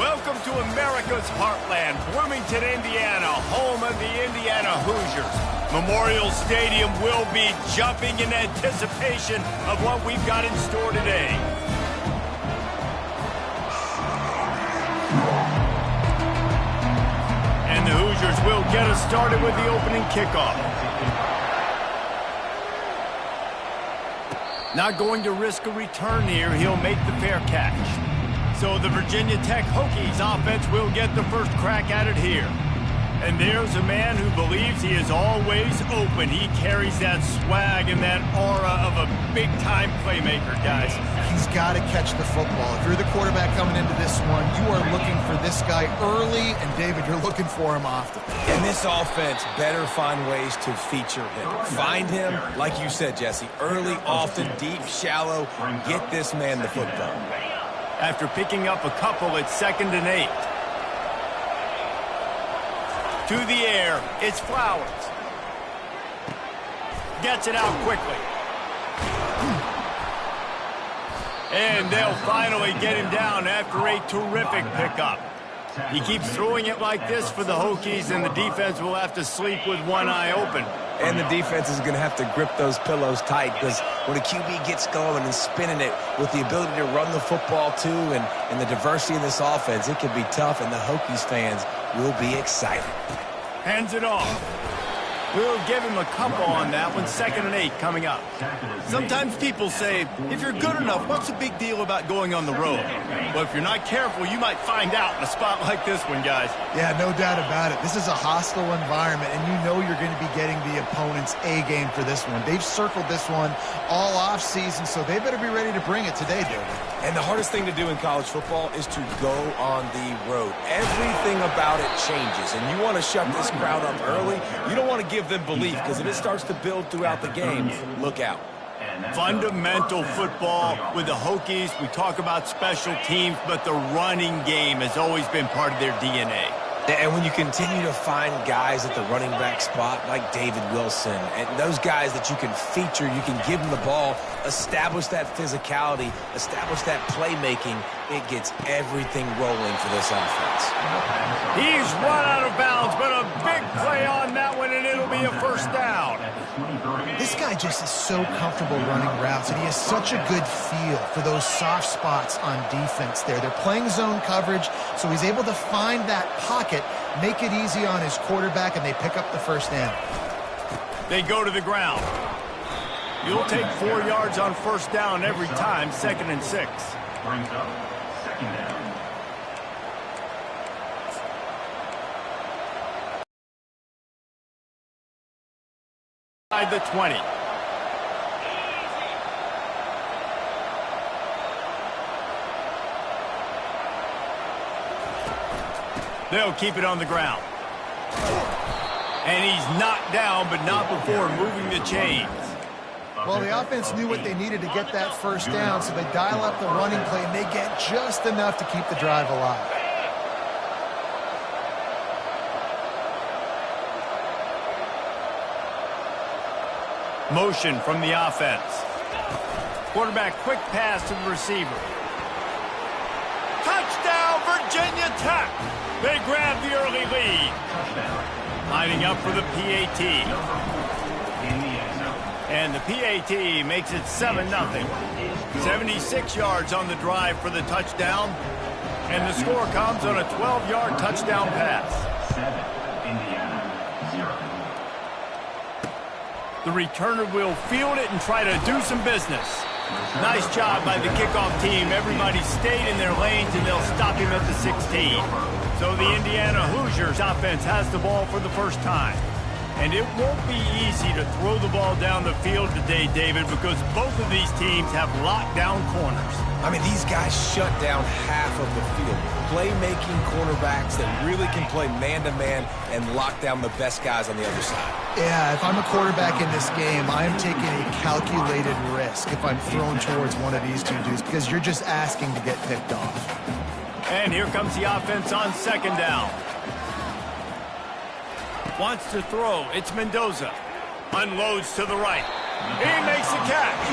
Welcome to America's heartland, Bloomington, Indiana, home of the Indiana Hoosiers. Memorial Stadium will be jumping in anticipation of what we've got in store today. And the Hoosiers will get us started with the opening kickoff. Not going to risk a return here. He'll make the fair catch. So the Virginia Tech Hokies offense will get the first crack at it here. And there's a man who believes he is always open. He carries that swag and that aura of a big-time playmaker, guys. He's got to catch the football. If you're the quarterback coming into this one, you are looking for this guy early, and David, you're looking for him often. And this offense better find ways to feature him. Find him, like you said, Jesse, early, often, deep, shallow. Get this man the football. After picking up a couple, it's 2nd and 8. To the air, it's Flowers. Gets it out quickly. And they'll finally get him down after a terrific pickup. He keeps throwing it like this for the Hokies, and the defense will have to sleep with one eye open. And the defense is going to have to grip those pillows tight, because when a QB gets going and spinning it with the ability to run the football too and the diversity of this offense, it can be tough, and the Hokies fans will be excited. Hands it off. We'll give him a couple on that one. 2nd and 8 coming up. Sometimes people say, if you're good enough, what's the big deal about going on the road? Well, if you're not careful, you might find out in a spot like this one, guys. Yeah, no doubt about it. This is a hostile environment, and you know you're going to be getting the opponent's A game for this one. They've circled this one all off season, so they better be ready to bring it today, David. And the hardest thing to do in college football is to go on the road. Everything about it changes, and you want to shut this crowd up early. You don't want to give them belief, because if it starts to build throughout the game, look out. Fundamental football with the Hokies. We talk about special teams, but the running game has always been part of their DNA. And when you continue to find guys at the running back spot like David Wilson, and those guys that you can feature, you can give them the ball, establish that physicality, establish that playmaking, it gets everything rolling for this offense. He's run out of bounds, but a big play on that one, and it'll be a first down. This guy just is so comfortable running routes, and he has such a good feel for those soft spots on defense there. They're playing zone coverage, so he's able to find that pocket, make it easy on his quarterback, and they pick up the first down. They go to the ground. You'll take 4 yards on first down every time. 2nd and 6. Brings up 2nd down. The 20. They'll keep it on the ground. And he's knocked down, but not before moving the chains. Well, the offense knew what they needed to get that first down, so they dial up the running play, and they get just enough to keep the drive alive. Motion from the offense. Quarterback quick pass to the receiver. Touchdown, Virginia Tech! They grab the early lead. Lining up for the PAT. And the PAT makes it 7-0. 76 yards on the drive for the touchdown. And the score comes on a 12-yard touchdown pass. 7, Indiana, 0. The returner will field it and try to do some business. Nice job by the kickoff team. Everybody stayed in their lanes, and they'll stop him at the 16. So the Indiana Hoosiers offense has the ball for the first time. And it won't be easy to throw the ball down the field today, David, because both of these teams have lockdown corners. I mean, these guys shut down half of the field. Playmaking cornerbacks that really can play man-to-man and lock down the best guys on the other side. Yeah, if I'm a quarterback in this game, I am taking a calculated risk if I'm thrown towards one of these two dudes, because you're just asking to get picked off. And here comes the offense on 2nd down. Wants to throw. It's Mendoza. Unloads to the right. He makes the catch.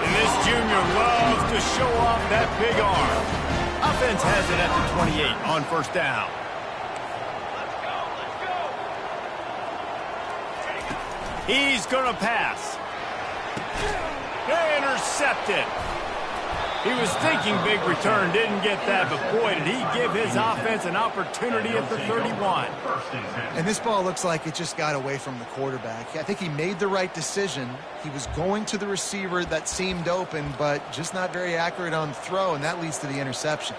And this junior loves to show off that big arm. Offense has it at the 28 on first down. He's going to pass. Intercepted. He was thinking big return, didn't get that, but boy, did he give his offense an opportunity at the 31. And this ball looks like it just got away from the quarterback. I think he made the right decision. He was going to the receiver that seemed open, but just not very accurate on the throw, and that leads to the interception.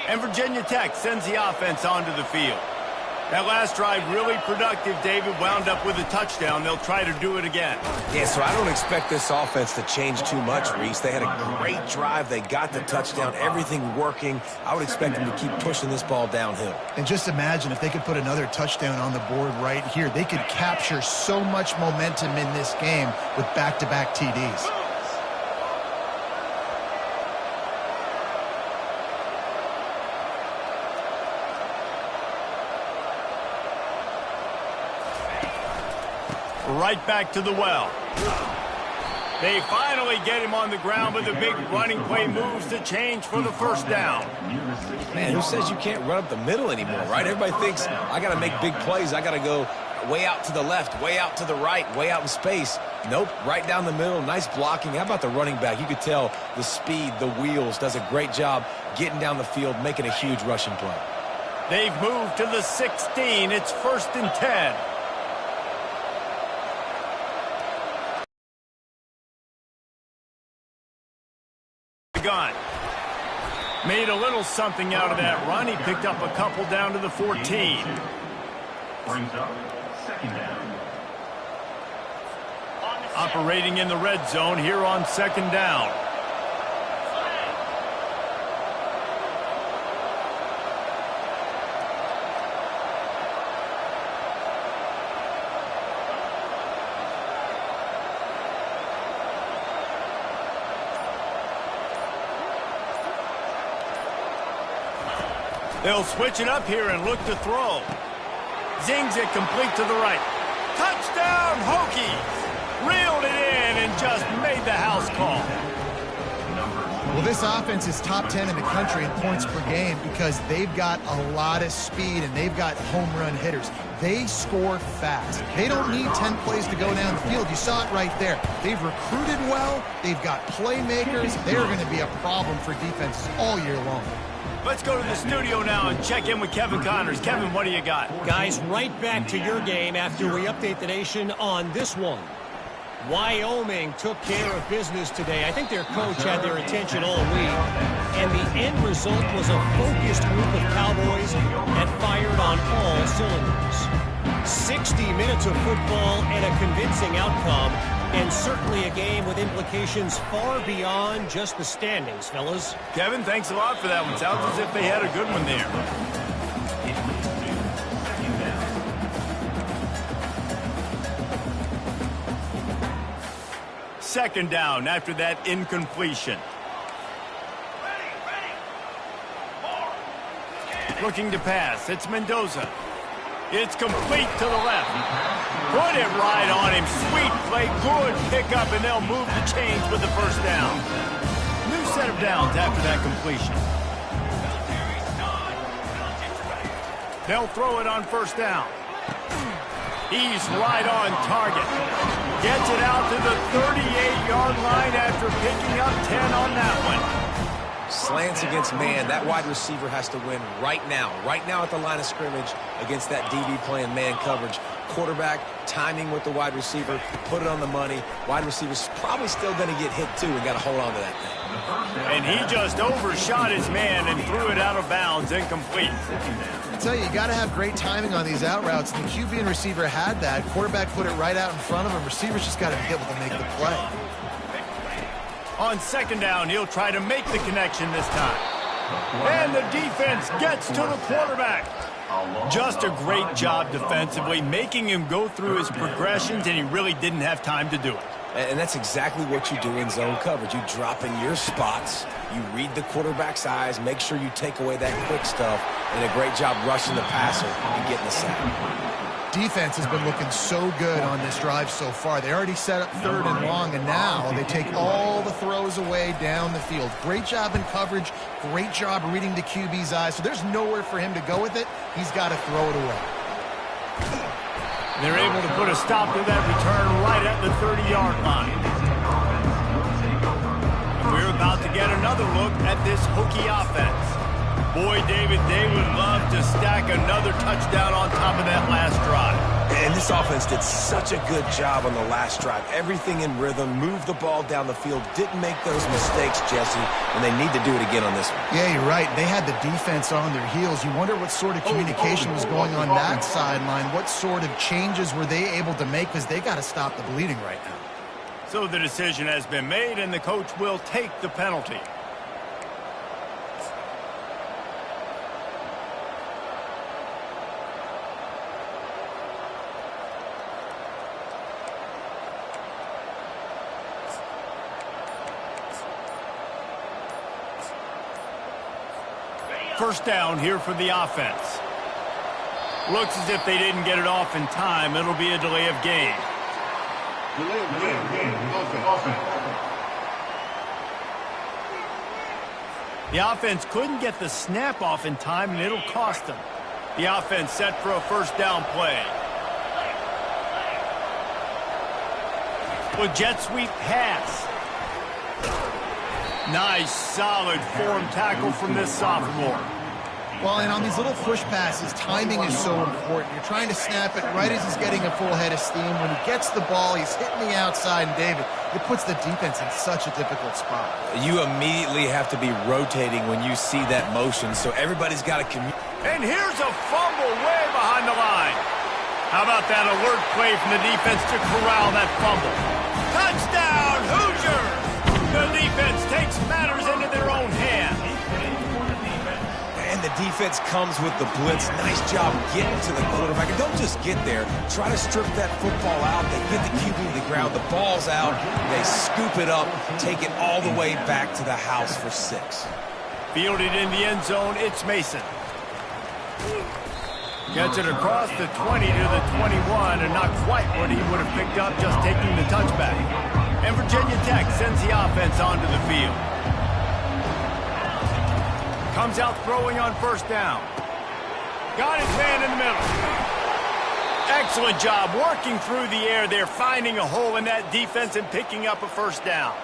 And Virginia Tech sends the offense onto the field. That last drive really productive, David, wound up with a touchdown. They'll try to do it again. Yeah, so I don't expect this offense to change too much, Reese. They had a great drive. They got the touchdown, everything working. I would expect them to keep pushing this ball downhill. And just imagine if they could put another touchdown on the board right here. They could capture so much momentum in this game with back-to-back TDs. Right back to the well. They finally get him on the ground, but the big running play moves to change for the first down. Man, who says you can't run up the middle anymore, right? Everybody thinks, I got to make big plays. I got to go way out to the left, way out to the right, way out in space. Nope, right down the middle. Nice blocking. How about the running back? You could tell the speed, the wheels, does a great job getting down the field, making a huge rushing play. They've moved to the 16. It's 1st and 10. Gun. Made a little something out of that run. He picked up a couple down to the 14. Brings up 2nd down. Operating in the red zone here on 2nd down. They'll switch it up here and look to throw. Zings it complete to the right. Touchdown, Hokies! Reeled it in and just made the house call. Well, this offense is top 10 in the country in points per game because they've got a lot of speed and they've got home run hitters. They score fast. They don't need 10 plays to go down the field. You saw it right there. They've recruited well. They've got playmakers. They're going to be a problem for defenses all year long. Let's go to the studio now and check in with Kevin Connors. Kevin, what do you got? Guys, right back to your game after we update the nation on this one. Wyoming took care of business today. I think their coach had their attention all week. And the end result was a focused group of Cowboys that fired on all cylinders. 60 minutes of football and a convincing outcome. And certainly a game with implications far beyond just the standings, fellas. Kevin, thanks a lot for that one. Sounds as if they had a good one there. Second down after that incompletion. Looking to pass. It's Mendoza. It's complete to the left. Put it right on him. Sweet play. Good pickup, and they'll move the chains with the first down. New set of downs after that completion. They'll throw it on first down. He's right on target. Gets it out to the 38-yard line after picking up 10 on that one. Slants against man. That wide receiver has to win right now. Right now at the line of scrimmage against that DB playing man coverage. Quarterback, timing with the wide receiver, put it on the money. Wide receiver's probably still going to get hit too and got to hold on to that thing. And he just overshot his man and threw it out of bounds, incomplete. I tell you got to have great timing on these out routes. The QB and receiver had that. Quarterback put it right out in front of him. Receivers just got to be able to make the play. On second down, he'll try to make the connection this time. And the defense gets to the quarterback. Just a great job defensively, making him go through his progressions, and he really didn't have time to do it. And that's exactly what you do in zone coverage. You drop in your spots, you read the quarterback's eyes, make sure you take away that quick stuff, and a great job rushing the passer and getting the sack. Defense has been looking so good on this drive so far. They already set up 3rd and long, and now they take all the throws away down the field. Great job in coverage, great job reading the QB's eyes. So there's nowhere for him to go with it. He's got to throw it away. They're able to put a stop to that return right at the 30-yard line. And we're about to get another look at this Hokie offense. Boy, David, they would love to stack another touchdown on top of that last drive. And this offense did such a good job on the last drive. Everything in rhythm, moved the ball down the field, didn't make those mistakes, Jesse, and they need to do it again on this one. Yeah, you're right. They had the defense on their heels. You wonder what sort of communication was going on that sideline. What sort of changes were they able to make, because they got to stop the bleeding right now. So the decision has been made, and the coach will take the penalty. First down here for the offense. Looks as if they didn't get it off in time. It'll be a delay of game. Delay of game. Offense. The offense couldn't get the snap off in time, and it'll cost them. The offense set for a first down play. With jet sweep pass. Nice, solid form tackle from this sophomore. Well, and on these little push passes, timing is so important. You're trying to snap it right as he's getting a full head of steam. When he gets the ball, he's hitting the outside, and David, it puts the defense in such a difficult spot. You immediately have to be rotating when you see that motion, so everybody's got to communicate. And here's a fumble way behind the line. How about that alert play from the defense to corral that fumble? Touchdown, Hoosiers! The defense takes matters into their own hands. And the defense comes with the blitz. Nice job getting to the quarterback. And don't just get there. Try to strip that football out. They get the QB to the ground. The ball's out. They scoop it up, take it all the way back to the house for 6. Fielded in the end zone, it's Mason. Gets it across the 20 to the 21, and not quite what he would have picked up just taking the touchback. And Virginia Tech sends the offense onto the field. Comes out throwing on first down. Got his man in the middle. Excellent job working through the air there, finding a hole in that defense and picking up a first down.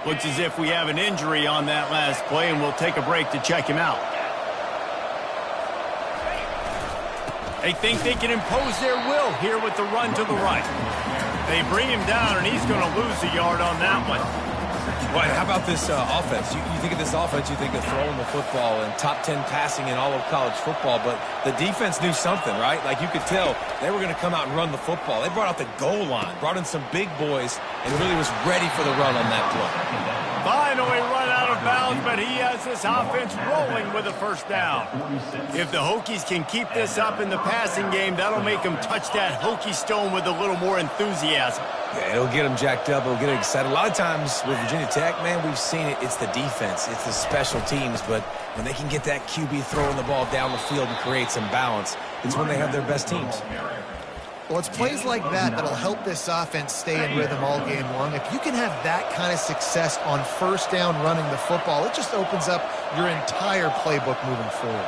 Looks as if we have an injury on that last play, and we'll take a break to check him out. They think they can impose their will here with the run to the right. They bring him down, and he's going to lose a yard on that one. Well, how about this offense? You think of this offense, you think of throwing the football and top 10 passing in all of college football, but the defense knew something, right? Like you could tell they were going to come out and run the football. They brought out the goal line, brought in some big boys, and really was ready for the run on that play. Finally run out of bounds, but he has this offense rolling with a first down. If the Hokies can keep this up in the passing game, that'll make them touch that Hokie stone with a little more enthusiasm. Yeah, it'll get them jacked up. It'll get them excited. A lot of times with Virginia Tech, man, we've seen it. It's the defense. It's the special teams. But when they can get that QB throwing the ball down the field and create some balance, it's when they have their best teams. Well, it's plays like that that'll help this offense stay in rhythm all game long. If you can have that kind of success on first down running the football, it just opens up your entire playbook moving forward.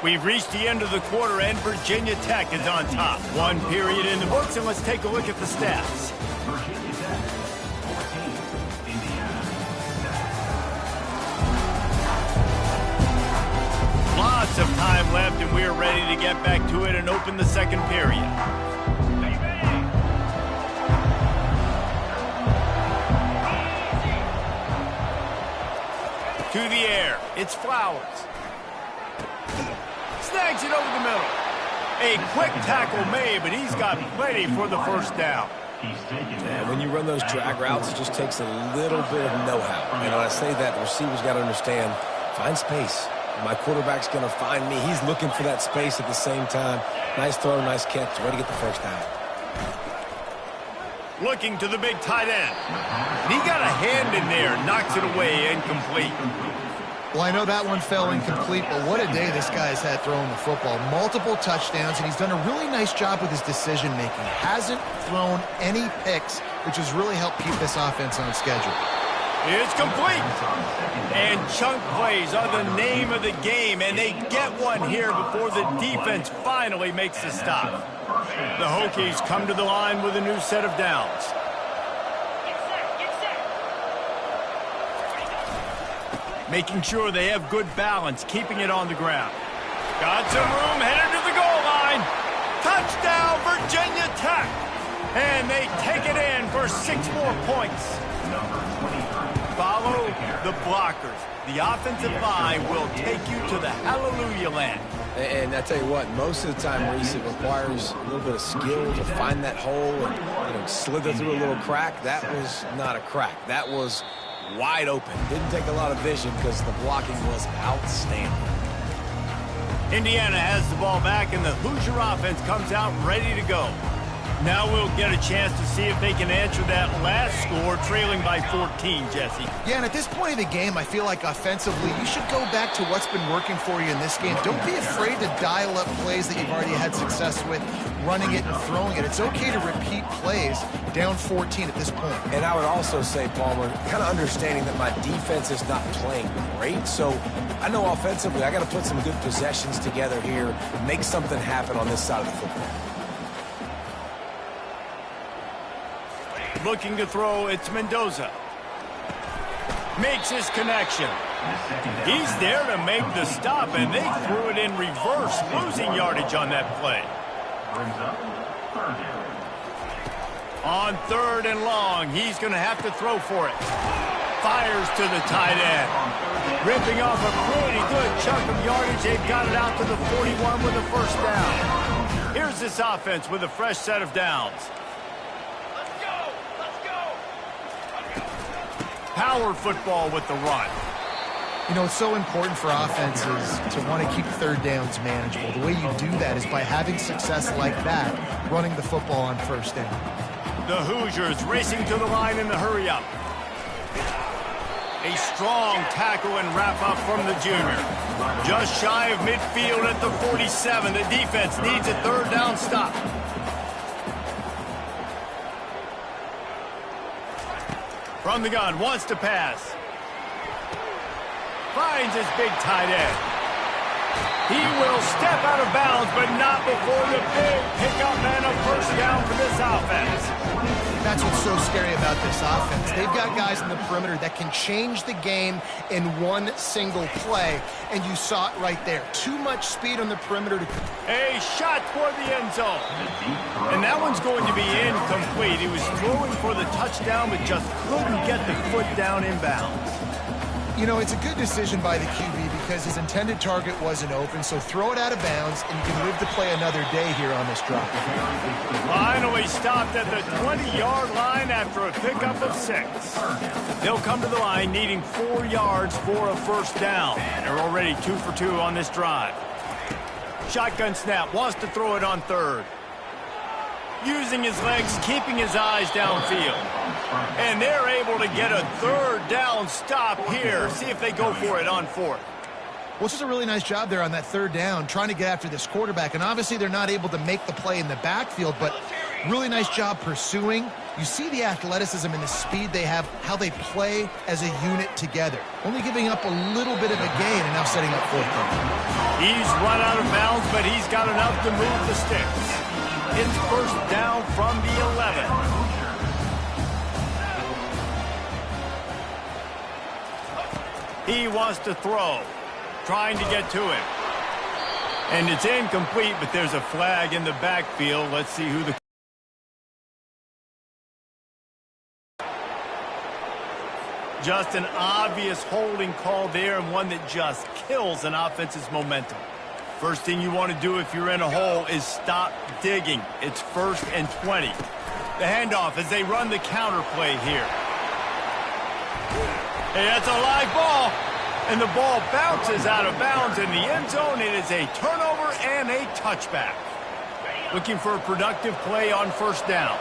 We've reached the end of the quarter, and Virginia Tech is on top. One period in the books, and let's take a look at the stats. Virginia Tech, 14, Indiana, 7. Lots of time left, and we're ready to get back to it and open the second period. To the air, it's Flowers. Snags it over the middle. A quick tackle made, but he's got plenty for the first down. And when you run those drag routes, it just takes a little bit of know-how. And when I say that, the receivers got to understand, find space. My quarterback's going to find me. He's looking for that space at the same time. Nice throw, nice catch. Way to get the first down. Looking to the big tight end. He got a hand in there, knocks it away, incomplete. Well, I know that one fell incomplete, but what a day this guy's had throwing the football. Multiple touchdowns, and he's done a really nice job with his decision-making. Hasn't thrown any picks, which has really helped keep this offense on schedule. It's complete. And chunk plays are the name of the game, and they get one here before the defense finally makes the stop. The Hokies come to the line with a new set of downs. Making sure they have good balance, keeping it on the ground. Got some room, headed to the goal line. Touchdown, Virginia Tech. And they take it in for 6 more points. Follow the blockers. The offensive line will take you to the hallelujah land. And I tell you what, most of the time, Reese, it requires a little bit of skill to find that hole and slither through a little crack. That was not a crack. That was wide open. Didn't take a lot of vision because the blocking was outstanding. Indiana has the ball back, and the Hoosier offense comes out ready to go. Now we'll get a chance to see if they can answer that last score, trailing by 14, Jesse. Yeah, and at this point of the game, I feel like offensively, you should go back to what's been working for you in this game. Don't be afraid to dial up plays that you've already had success with, running it and throwing it. It's okay to repeat plays down 14 at this point. And I would also say, Palmer, kind of understanding that my defense is not playing great, so I know offensively I got to put some good possessions together here, make something happen on this side of the football. Looking to throw, it's Mendoza. Makes his connection. He's there to make the stop, and they threw it in reverse, losing yardage on that play. On 3rd and long, he's going to have to throw for it. Fires to the tight end. Ripping off a pretty good chunk of yardage. They've got it out to the 41 with a first down. Here's this offense with a fresh set of downs. Power football with the run. You know, it's so important for offenses to want to keep 3rd downs manageable. The way you do that is by having success like that, running the football on 1st down. The Hoosiers racing to the line in the hurry-up. A strong tackle and wrap-up from the junior. Just shy of midfield at the 47. The defense needs a 3rd down stop. From the gun, wants to pass. Finds his big tight end. He will step out of bounds, but not before the big pickup and a first down for this offense. That's what's so scary about this offense. They've got guys in the perimeter that can change the game in one single play, and you saw it right there. Too much speed on the perimeter. A shot toward the end zone. And that one's going to be incomplete. He was throwing for the touchdown, but just couldn't get the foot down inbounds. You know, it's a good decision by the QB because his intended target wasn't open, so throw it out of bounds, and you can live to play another day here on this drive. Finally stopped at the 20-yard line after a pickup of 6. They'll come to the line needing 4 yards for a first down. They're already 2 for 2 on this drive. Shotgun snap, wants to throw it on 3rd. Using his legs, keeping his eyes downfield. And they're able to get a 3rd down stop here. See if they go for it on 4th. Well, it's just a really nice job there on that 3rd down, trying to get after this quarterback. And obviously they're not able to make the play in the backfield, but really nice job pursuing. You see the athleticism and the speed they have, how they play as a unit together. Only giving up a little bit of a gain and now setting up 4th down. He's run out of bounds, but he's got enough to move the sticks. It's first down from the 11. He wants to throw, trying to get to him. And it's incomplete, but there's a flag in the backfield. Let's see who the... Just an obvious holding call there, and one that just kills an offense's momentum. First thing you want to do if you're in a hole is stop digging. It's 1st and 20. The handoff as they run the counter play here. Hey, that's a live ball. And the ball bounces out of bounds in the end zone. It is a turnover and a touchback. Looking for a productive play on first down.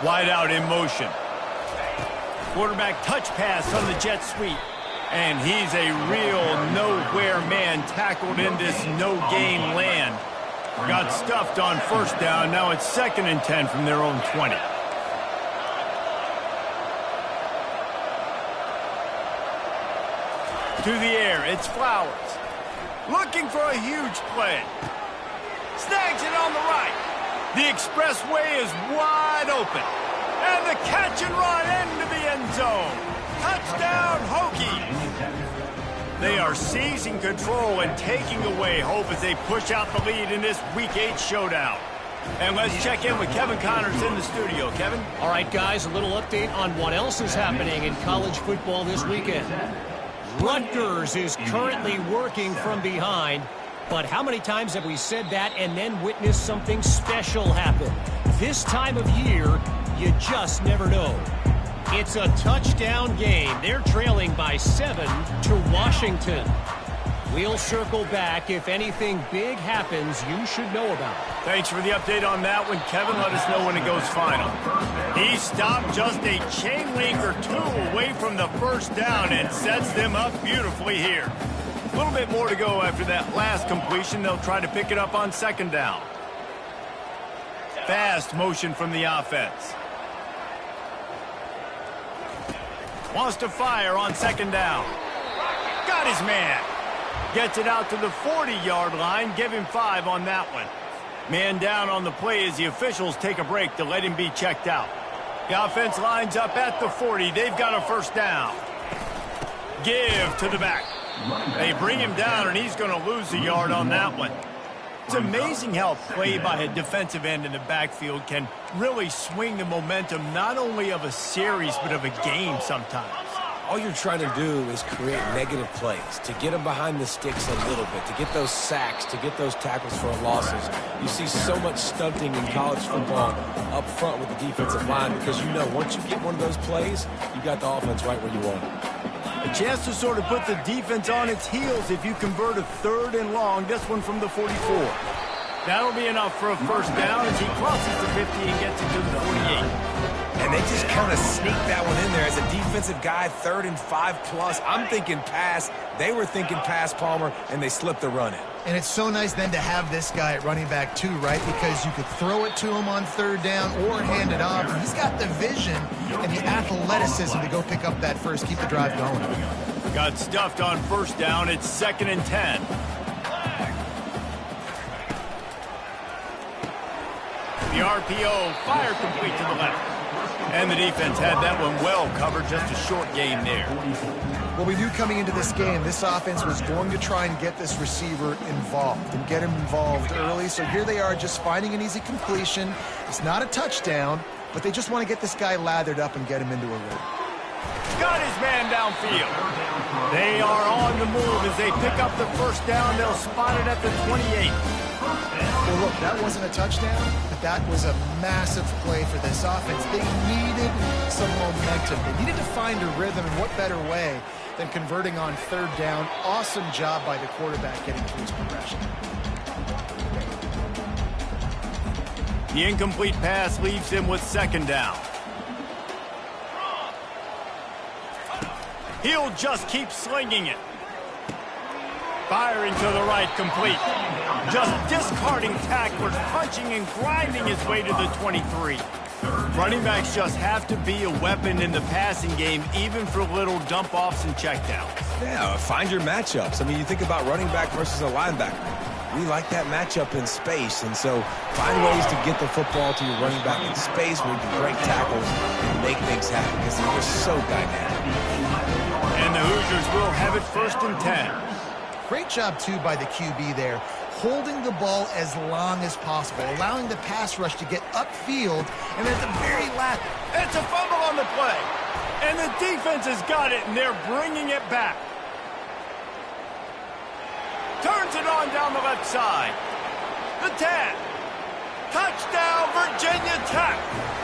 Wide out in motion. Quarterback touch pass on the jet sweep. And he's a real nowhere man tackled in this no-gain land. Got stuffed on first down. Now it's 2nd and 10 from their own 20. To the air, it's Flowers. Looking for a huge play. Snags it on the right. The expressway is wide open. And the catch and run into the end zone. Touchdown, Hokies. They are seizing control and taking away hope as they push out the lead in this Week 8 showdown. And let's check in with Kevin Connors in the studio. Kevin? All right, guys, a little update on what else is happening in college football this weekend. Rutgers is currently working from behind, but how many times have we said that and then witnessed something special happen? This time of year, you just never know. It's a touchdown game. They're trailing by 7 to Washington. We'll circle back. If anything big happens, you should know about it. Thanks for the update on that one, Kevin. Let us know when it goes final. He stopped just a chain link or two away from the first down and sets them up beautifully here. A little bit more to go after that last completion. They'll try to pick it up on 2nd down. Fast motion from the offense. Wants to fire on 2nd down. Got his man. Gets it out to the 40-yard line. Give him 5 on that one. Man down on the play as the officials take a break to let him be checked out. The offense lines up at the 40. They've got a first down. Give to the back. They bring him down, and he's going to lose a yard on that one. It's amazing how play by a defensive end in the backfield can really swing the momentum not only of a series but of a game sometimes. All you're trying to do is create negative plays, to get them behind the sticks a little bit, to get those sacks, to get those tackles for losses. You see so much stunting in college football up front with the defensive line because you know once you get one of those plays, you got the offense right where you want it. A chance to sort of put the defense on its heels if you convert a 3rd and long. This one from the 44. That'll be enough for a first down as he crosses the 50 and gets it to the 48. And they just kind of sneak that one in there as a defensive guy, 3rd and 5+. I'm thinking pass. They were thinking pass, Palmer, and they slipped the run in. And it's so nice then to have this guy at running back too, right? Because you could throw it to him on 3rd down or hand it off. And he's got the vision and the athleticism to go pick up that first, keep the drive going. Got stuffed on first down. It's 2nd and 10. The RPO fire complete to the left. And the defense had that one well covered, just a short gain there. Well, we knew coming into this game, this offense was going to try and get this receiver involved and get him involved early. So here they are just finding an easy completion. It's not a touchdown, but they just want to get this guy lathered up and get him into a rhythm. Got his man downfield. They are on the move as they pick up the first down. They'll spot it at the 28. Well, look, that wasn't a touchdown, but that was a massive play for this offense. They needed some momentum. They needed to find a rhythm, and what better way than converting on 3rd down. Awesome job by the quarterback getting through his progression. The incomplete pass leaves him with 2nd down. He'll just keep slinging it. Firing to the right, complete. Just discarding tacklers, punching and grinding his way to the 23. Running backs just have to be a weapon in the passing game, even for little dump-offs and checkdowns. Yeah, find your matchups. I mean, you think about running back versus a linebacker. We like that matchup in space, and so find ways to get the football to your running back in space where you can break tackles and make things happen because they're just so dynamic. And the Hoosiers will have it 1st and 10. Great job, too, by the QB there, holding the ball as long as possible, allowing the pass rush to get upfield, and at the very last, it's a fumble on the play. And the defense has got it, and they're bringing it back. Turns it on down the left side. The 10. Touchdown, Virginia Tech.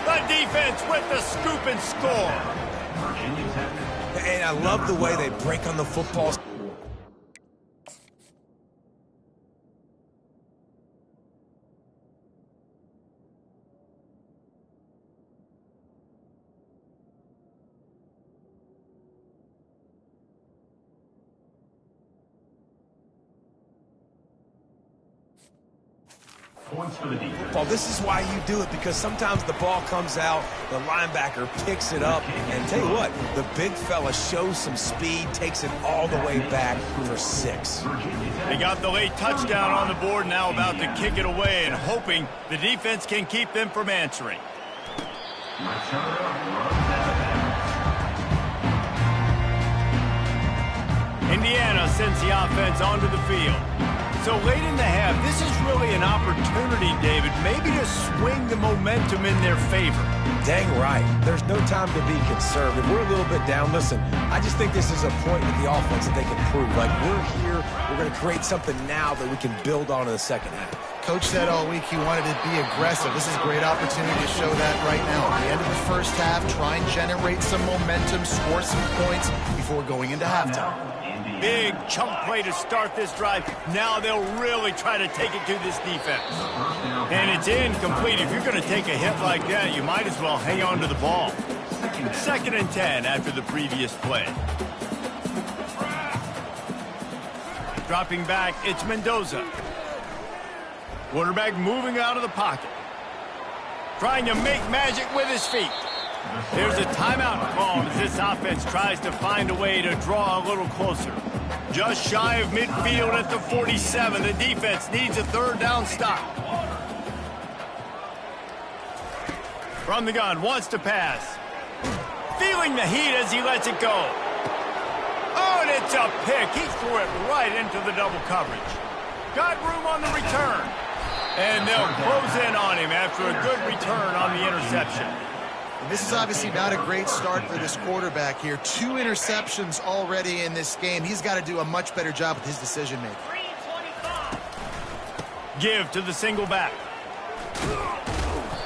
The defense with the scoop and score. Virginia Tech. And I love the way they break on the football. Points for the defense. Well, this is why you do it, because sometimes the ball comes out, the linebacker picks it up, and tell you what, the big fella shows some speed, takes it all the way back for 6. They got the late touchdown on the board, now about to kick it away and hoping the defense can keep them from answering. Indiana sends the offense onto the field. So late in the half, this is really an opportunity, David, maybe to swing the momentum in their favor. Dang right. There's no time to be conservative. We're a little bit down. Listen, I just think this is a point with the offense that they can prove. Like, we're here, we're going to create something now that we can build on in the second half. Coach said all week he wanted to be aggressive. This is a great opportunity to show that right now. At the end of the first half, try and generate some momentum, score some points before going into halftime. Big chunk play to start this drive. Now they'll really try to take it to this defense. And it's incomplete. If you're going to take a hit like that, you might as well hang on to the ball. 2nd and 10 after the previous play. Dropping back, it's Mendoza. Quarterback moving out of the pocket. Trying to make magic with his feet. There's a timeout called as this offense tries to find a way to draw a little closer. Just shy of midfield at the 47. The defense needs a 3rd down stop. From the gun, wants to pass. Feeling the heat as he lets it go. Oh, and it's a pick. He threw it right into the double coverage. Got room on the return. And they'll close in on him after a good return on the interception. This is obviously not a great start for this quarterback here. 2 interceptions already in this game. He's got to do a much better job with his decision-making. Give to the single back.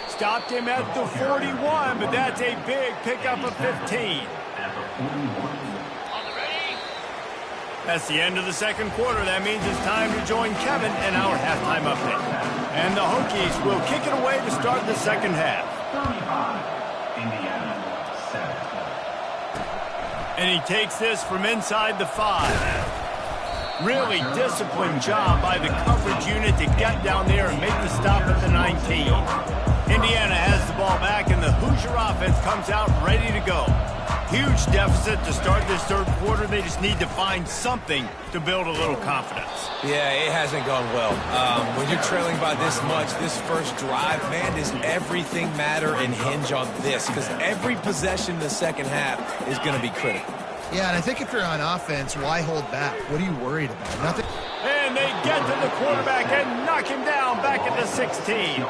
Stopped him at the 41, but that's a big pickup of 15. That's the end of the second quarter. That means it's time to join Kevin in our halftime update. And the Hokies will kick it away to start the second half. 35. Indiana 7. And he takes this from inside the 5. Really disciplined job by the coverage unit to get down there and make the stop at the 19. Indiana has the ball back, and the Hoosier offense comes out ready to go. Huge deficit to start this third quarter. They just need to find something to build a little confidence. Yeah, it hasn't gone well. When you're trailing by this much, this first drive, man, does everything matter and hinge on this? Because every possession in the second half is going to be critical. Yeah, and I think if you're on offense, why hold back? What are you worried about? Nothing. And they get to the quarterback and knock him down back at the 16.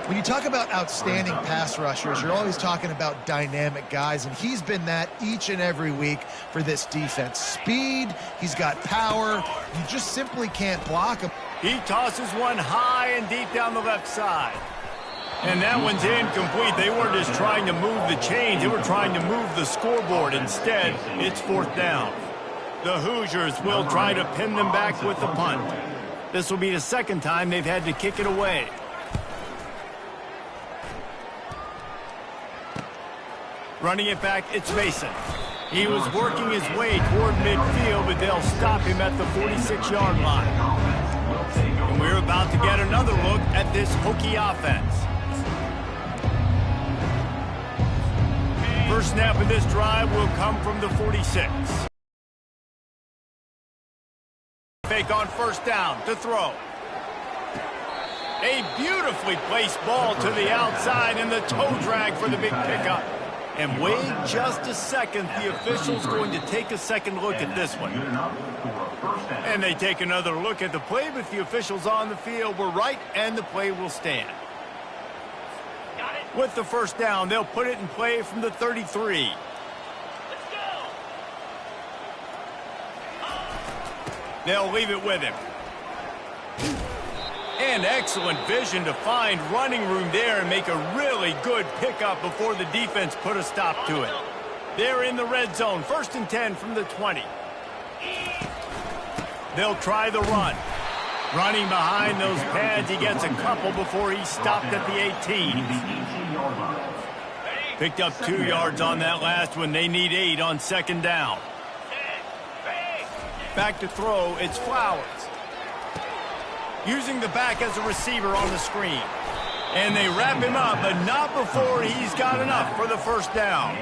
When you talk about outstanding pass rushers, you're always talking about dynamic guys, and he's been that each and every week for this defense. Speed, he's got power. You just simply can't block him. He tosses one high and deep down the left side. And that one's incomplete. They weren't just trying to move the chains. They were trying to move the scoreboard. Instead, it's 4th down. The Hoosiers will try to pin them back with the punt. This will be the second time they've had to kick it away. Running it back, it's Mason. He was working his way toward midfield, but they'll stop him at the 46-yard line. And we're about to get another look at this Hokie offense. First snap of this drive will come from the 46. Fake on 1st down to throw. A beautifully placed ball to the outside, and the toe drag for the big pickup. And wait just a second, the official's going to take a second look at this one. And they take another look at the play, but the officials on the field were right, and the play will stand. With the 1st down, they'll put it in play from the 33. They'll leave it with him. And excellent vision to find running room there and make a really good pickup before the defense put a stop to it. They're in the red zone, 1st and 10 from the 20. They'll try the run. Running behind those pads, he gets a couple before he's stopped at the 18. Picked up 2 yards on that last one. They need 8 on 2nd down. Back to throw, it's Flowers. Using the back as a receiver on the screen. And they wrap him up, but not before he's got enough for the 1st down.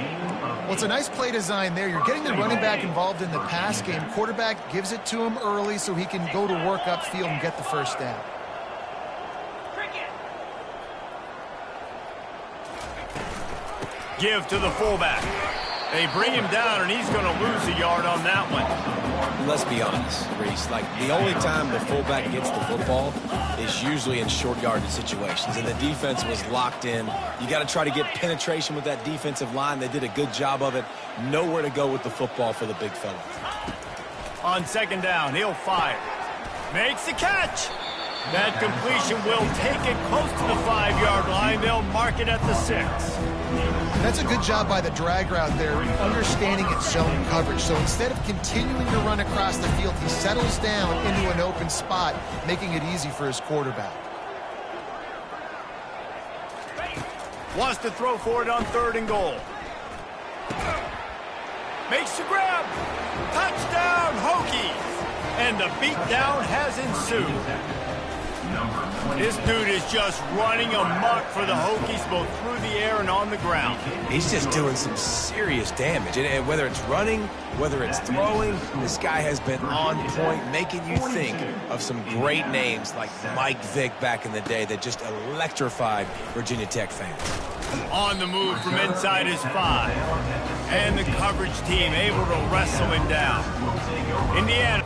Well, it's a nice play design there. You're getting the running back involved in the pass game. Quarterback gives it to him early so he can go to work upfield and get the 1st down. Give to the fullback. They bring him down, and he's going to lose a yard on that one. Let's be honest, Reese. Like, the only time the fullback gets the football is usually in short yardage situations, and the defense was locked in. You got to try to get penetration with that defensive line. They did a good job of it. Nowhere to go with the football for the big fella. On 2nd down, he'll fire. Makes the catch. That completion will take it close to the 5-yard line. They'll mark it at the 6. That's a good job by the drag route there, understanding its zone coverage. So instead of continuing to run across the field, he settles down into an open spot, making it easy for his quarterback. Wants to throw for it on 3rd and goal. Makes the grab. Touchdown, Hokies. And the beatdown has ensued. This dude is just running amok for the Hokies, both through the air and on the ground. He's just doing some serious damage. And whether it's running, whether it's throwing, this guy has been on point, making you think of some great names like Mike Vick back in the day that just electrified Virginia Tech fans. On the move from inside his 5. And the coverage team able to wrestle him down. Indiana.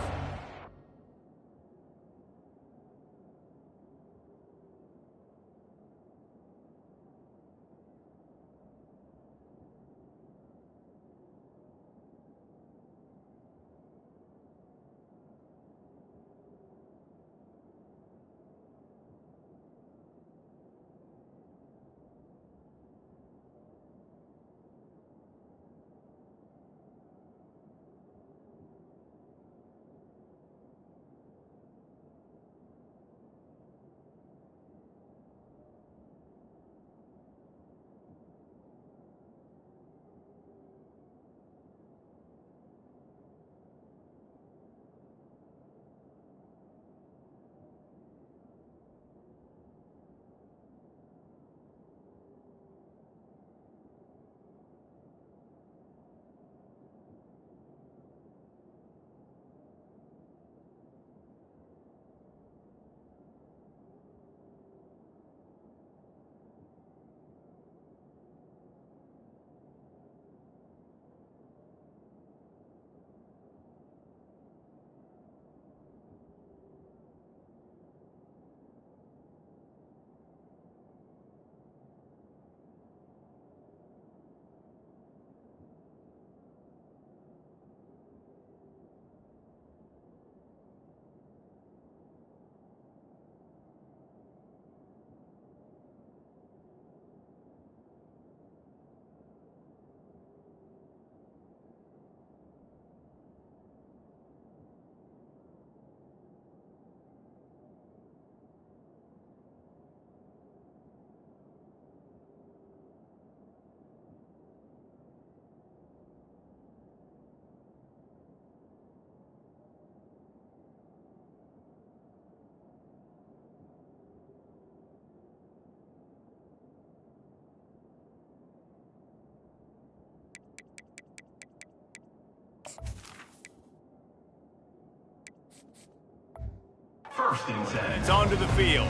First and 10. It's onto the field.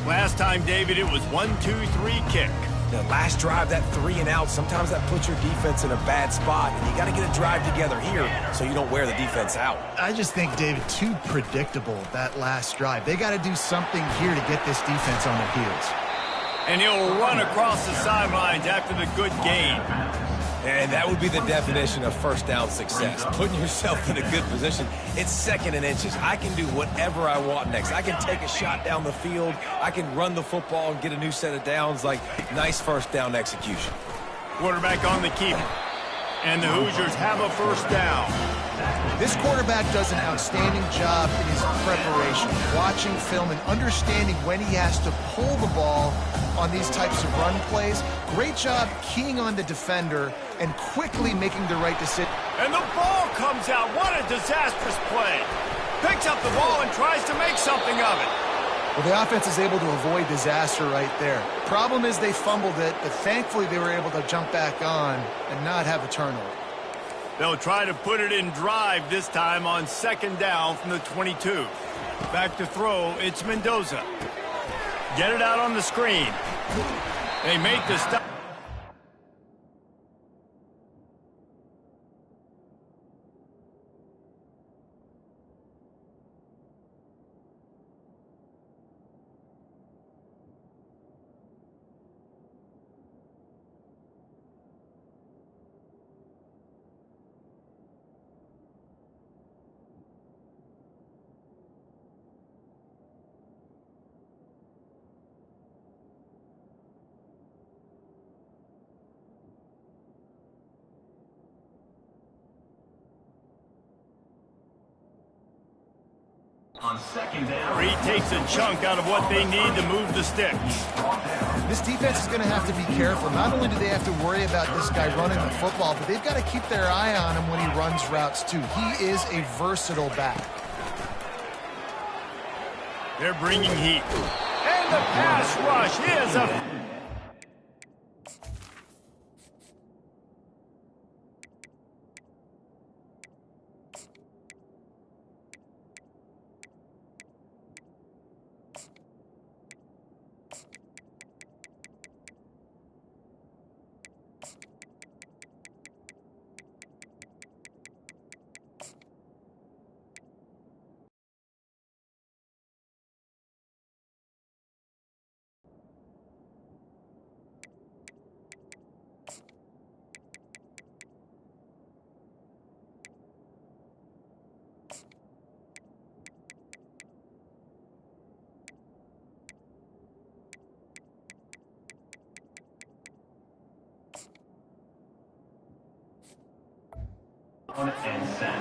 Last time, David, it was 1-2-3 kick. The last drive, that 3 and out, sometimes that puts your defense in a bad spot, and you got to get a drive together here so you don't wear the defense out. I just think, David, too predictable, that last drive. They got to do something here to get this defense on their heels. And he'll run across the sidelines after the good gain. And that would be the definition of first down success, putting yourself in a good position. It's 2nd and inches. I can do whatever I want next. I can take a shot down the field. I can run the football and get a new set of downs. Like, nice first down execution. Quarterback on the keep. And the Hoosiers have a first down. This quarterback does an outstanding job in his preparation, watching film and understanding when he has to pull the ball on these types of run plays. Great job keying on the defender and quickly making the right decision. And the ball comes out. What a disastrous play. Picks up the ball and tries to make something of it. Well, the offense is able to avoid disaster right there. Problem is they fumbled it, but thankfully they were able to jump back on and not have a turnover. They'll try to put it in drive this time on 2nd down from the 22. Back to throw, it's Mendoza. Get it out on the screen. They make the stop. On 2nd down. Reed takes a chunk out of what they need to move the sticks. This defense is going to have to be careful. Not only do they have to worry about this guy running the football, but they've got to keep their eye on him when he runs routes too. He is a versatile back. They're bringing heat. And the pass rush is a...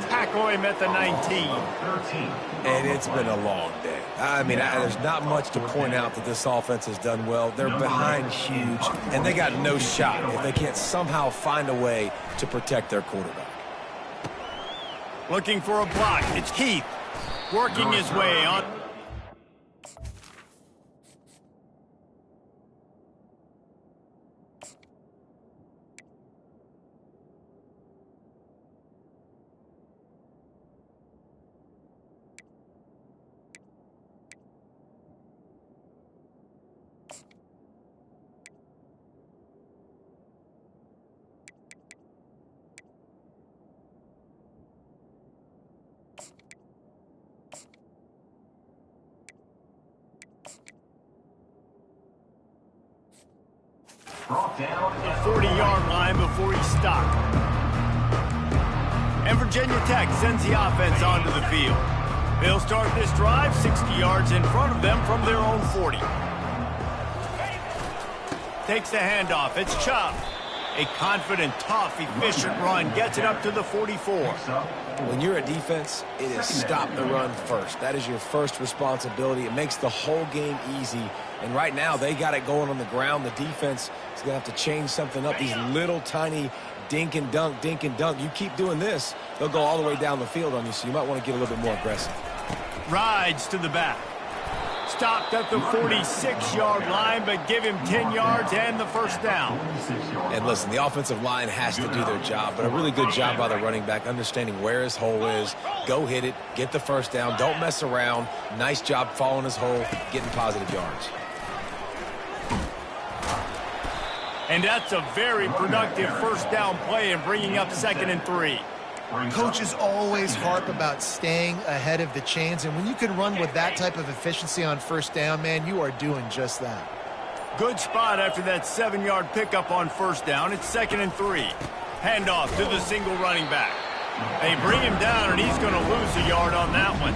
Tackle him at the 19. And it's been a long day. I mean, there's not much to point out that this offense has done well. They're behind huge, and they got no shot if they can't somehow find a way to protect their quarterback. Looking for a block. It's Keith working his way on. The 40-yard line before he stopped. And Virginia Tech sends the offense onto the field. They'll start this drive 60 yards in front of them from their own 40. Takes the handoff. It's Chubb. A confident, tough, efficient run. Gets it up to the 44. When you're a defense, it is stop the run first. That is your first responsibility. It makes the whole game easy. And right now, they got it going on the ground. The defense is going to have to change something up. These little tiny dink and dunk, dink and dunk. You keep doing this, they'll go all the way down the field on you, so you might want to get a little bit more aggressive. Rides to the back. Stopped at the 46-yard line, but give him 10 yards and the first down. And listen, the offensive line has to do their job, but a really good job by the running back, understanding where his hole is. Go hit it, get the first down, don't mess around. Nice job following his hole, getting positive yards. And that's a very productive first down play and bringing up 2nd and 3. Coaches always harp about staying ahead of the chains, and when you can run with that type of efficiency on first down, man, you are doing just that. Good spot after that 7-yard pickup on first down. It's 2nd and 3. Handoff to the single running back. They bring him down, and he's going to lose a yard on that one.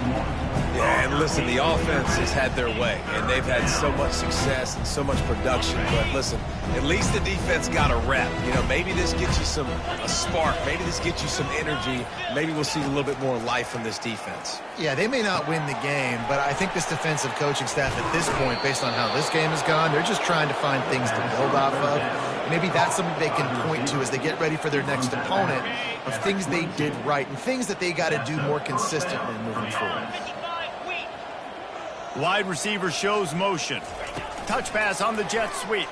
Yeah, and listen, the offense has had their way, and they've had so much success and so much production. But listen, at least the defense got a rep. You know, maybe this gets you a spark. Maybe this gets you some energy. Maybe we'll see a little bit more life from this defense. Yeah, they may not win the game, but I think this defensive coaching staff at this point, based on how this game has gone, they're just trying to find things to build off of. Maybe that's something they can point to as they get ready for their next opponent, of things they did right and things that they got to do more consistently moving forward. Wide receiver shows motion. Touch pass on the jet sweep.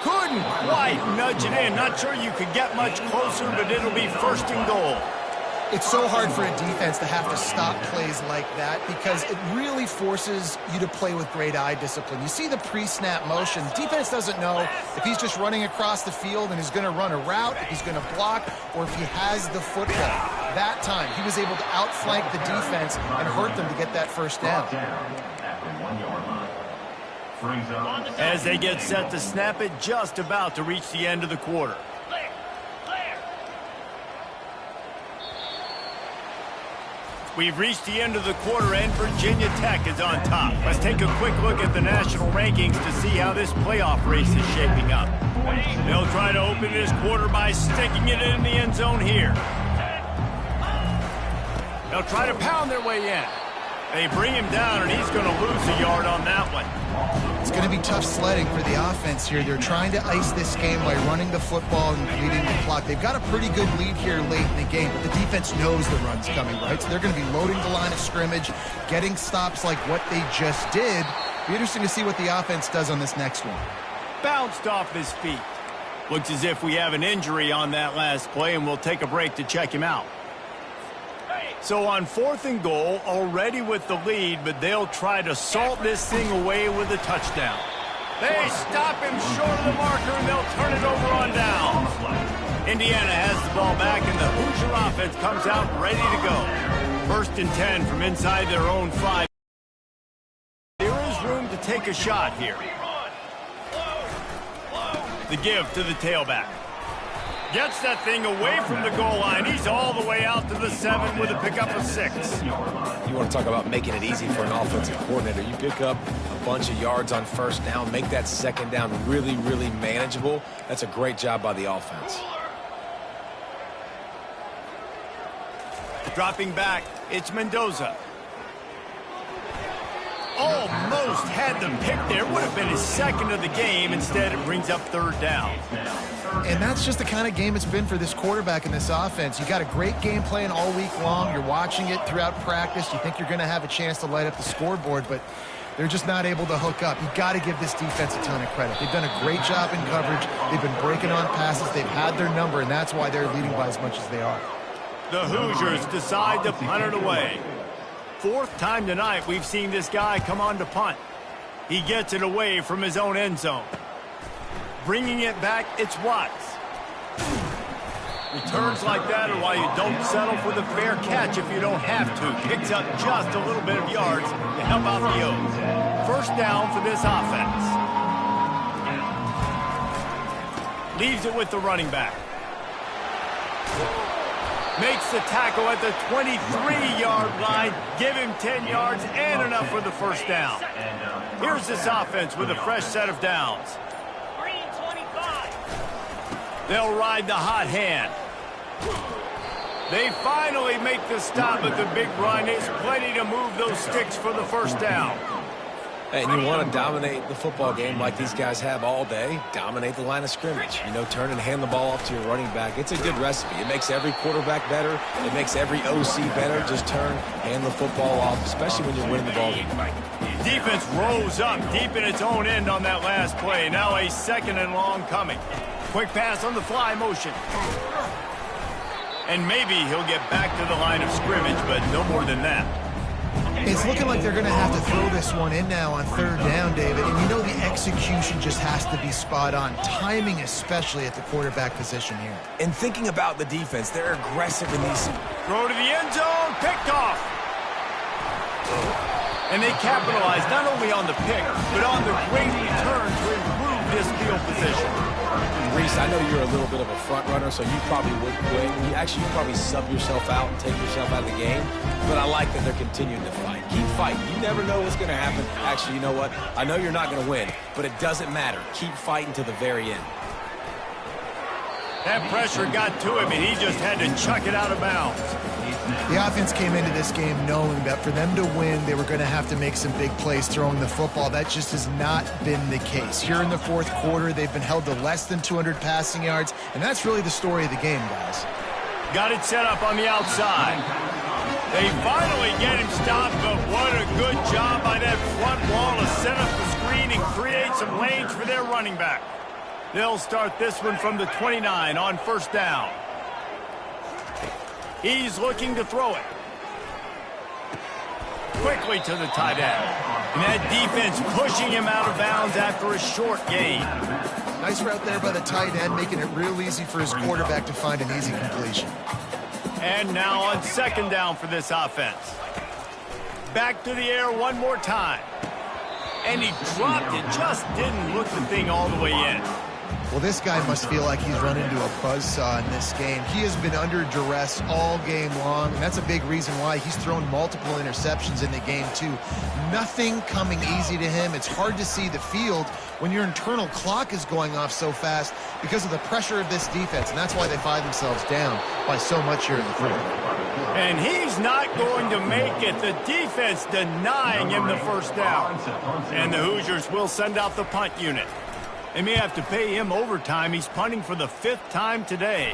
Couldn't quite nudge it in. Not sure you could get much closer, but it'll be 1st and goal. It's so hard for a defense to have to stop plays like that because it really forces you to play with great eye discipline. You see the pre-snap motion. Defense doesn't know if he's just running across the field and is going to run a route, if he's going to block, or if he has the football. That time, he was able to outflank the defense and hurt them to get that 1st down. As they get set to snap it, just about to reach the end of the quarter. We've reached the end of the quarter, and Virginia Tech is on top. Let's take a quick look at the national rankings to see how this playoff race is shaping up. They'll try to open this quarter by sticking it in the end zone here. They'll try to pound their way in. They bring him down, and he's going to lose a yard on that one. It's going to be tough sledding for the offense here. They're trying to ice this game by running the football and leading the clock. They've got a pretty good lead here late in the game, but the defense knows the run's coming, right? So they're going to be loading the line of scrimmage, getting stops like what they just did. Be interesting to see what the offense does on this next one. Bounced off his feet. Looks as if we have an injury on that last play, and we'll take a break to check him out. So on 4th and goal, already with the lead, but they'll try to salt this thing away with a touchdown. They stop him short of the marker, and they'll turn it over on down. Indiana has the ball back, and the Hoosier offense comes out ready to go. 1st and 10 from inside their own 5. There is room to take a shot here. The give to the tailback. Gets that thing away from the goal line. He's all the way out to the 7 with a pickup of 6. You want to talk about making it easy for an offensive coordinator. You pick up a bunch of yards on 1st down, make that 2nd down really, really manageable. That's a great job by the offense. Dropping back, it's Mendoza. Almost had the pick there. Would have been his 2nd of the game. Instead, it brings up 3rd down. And that's just the kind of game it's been for this quarterback in this offense. You got a great game plan all week long. You're watching it throughout practice. You think you're going to have a chance to light up the scoreboard, but they're just not able to hook up. You got to give this defense a ton of credit. They've done a great job in coverage. They've been breaking on passes. They've had their number, and that's why they're leading by as much as they are. The Hoosiers decide to punt it away. 4th time tonight we've seen this guy come on to punt. He gets it away from his own end zone. Bringing it back, it's Watts. Returns like that are why you don't settle for the fair catch if you don't have to. Picks up just a little bit of yards to help out the O's. 1st down for this offense. Leaves it with the running back. Makes the tackle at the 23-yard line. Give him 10 yards and enough for the 1st down. Here's this offense with a fresh set of downs. They'll ride the hot hand. They finally make the stop at the big run. It's plenty to move those sticks for the 1st down. And you want to dominate the football game like these guys have all day. Dominate the line of scrimmage. You know, turn and hand the ball off to your running back. It's a good recipe. It makes every quarterback better. It makes every OC better. Just turn, hand the football off, especially when you're winning the ball game. Defense rose up deep in its own end on that last play. Now a 2nd and long coming. Quick pass on the fly motion. And maybe he'll get back to the line of scrimmage, but no more than that. It's looking like they're going to have to throw this one in now on 3rd down, David. And you know the execution just has to be spot on. Timing especially at the quarterback position here. And thinking about the defense, they're aggressive in these. Throw to the end zone, picked off. And they capitalize not only on the pick, but on the great return to improve this field position. Reese, I know you're a little bit of a front runner, so you probably would quit. You probably sub yourself out and take yourself out of the game. But I like that they're continuing to fight. Keep fighting. You never know what's going to happen. Actually, you know what? I know you're not going to win, but it doesn't matter. Keep fighting to the very end. That pressure got to him, and he just had to chuck it out of bounds. The offense came into this game knowing that for them to win, they were going to have to make some big plays throwing the football. That just has not been the case. Here in the fourth quarter, they've been held to less than 200 passing yards, and that's really the story of the game, guys. Got it set up on the outside. They finally get him stopped, but what a good job by that front wall to set up the screen and create some lanes for their running back. They'll start this one from the 29 on first down. He's looking to throw it. Quickly to the tight end. And that defense pushing him out of bounds after a short gain. Nice route there by the tight end, making it real easy for his quarterback to find an easy completion. And now on second down for this offense. Back to the air one more time. And he dropped it, just didn't look the thing all the way in. Well, this guy must feel like he's run into a buzzsaw in this game. He has been under duress all game long, and that's a big reason why he's thrown multiple interceptions in the game, too. Nothing coming easy to him. It's hard to see the field when your internal clock is going off so fast because of the pressure of this defense, and that's why they find themselves down by so much here in the fourth. And he's not going to make it. The defense denying him the first down. And the Hoosiers will send out the punt unit. They may have to pay him overtime. He's punting for the 5th time today.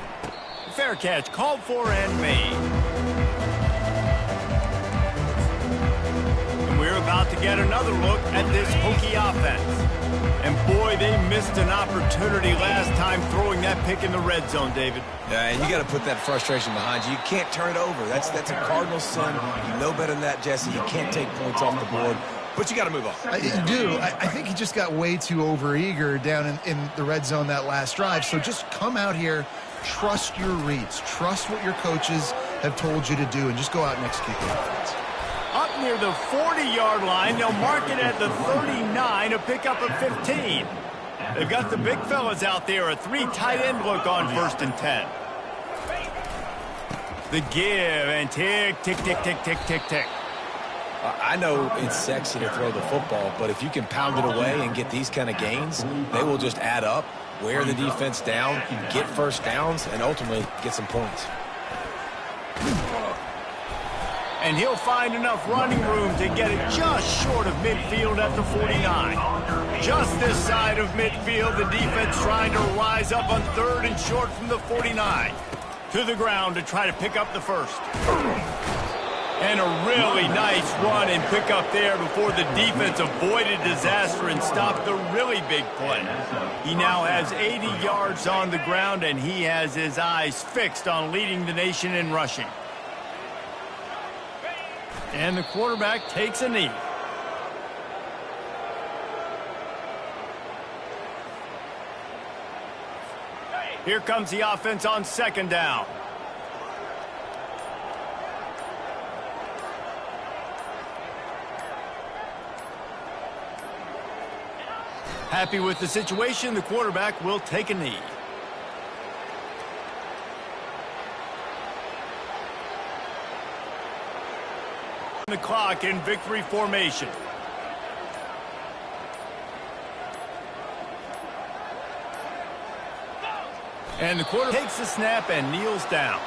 Fair catch called for and made. And we're about to get another look at this Hokie offense. And boy, they missed an opportunity last time throwing that pick in the red zone, David. Yeah, and you got to put that frustration behind you. You can't turn it over. That's a Cardinals sin. You know better than that, Jesse. You can't take points off the board. But you got to move on. I do. I think he just got way too overeager down in the red zone that last drive. So just come out here, trust your reads, trust what your coaches have told you to do, and just go out and execute the offense. Up near the 40-yard line, they'll mark it at the 39, a pickup of 15. They've got the big fellas out there, a 3 tight end look on 1st and 10. The give and tick, tick, tick, tick, tick, tick, tick. I know it's sexy to throw the football, but if you can pound it away and get these kind of gains, they will just add up, wear the defense down, get first downs, and ultimately get some points. And he'll find enough running room to get it just short of midfield at the 49. Just this side of midfield, the defense trying to rise up on 3rd and short from the 49. To the ground to try to pick up the first. And a really nice run and pick up there before the defense avoided disaster and stopped the really big play. He now has 80 yards on the ground, and he has his eyes fixed on leading the nation in rushing. And the quarterback takes a knee. Here comes the offense on second down. Happy with the situation, the quarterback will take a knee. The clock in victory formation. And the quarterback takes the snap and kneels down.